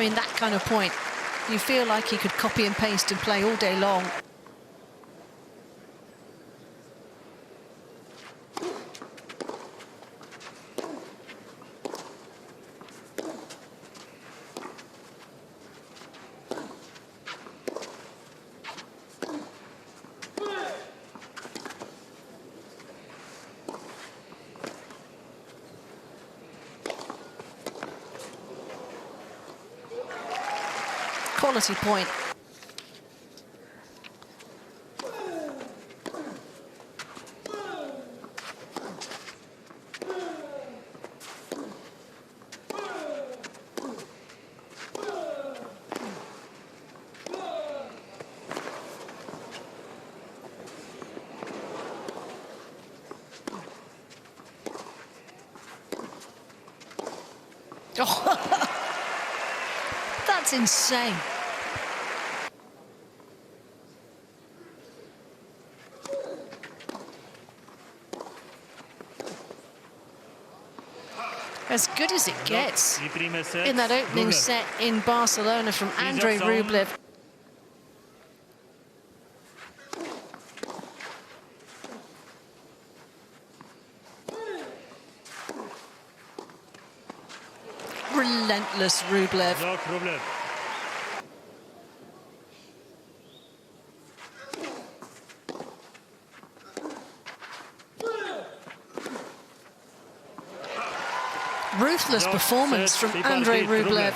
mean, that kind of point, you feel like he could copy and paste and play all day long. Quality point. Oh, that's insane. As good as it gets in that opening set in Barcelona from Andrei Rublev. Relentless Rublev. Ruthless performance from Andrei Rublev.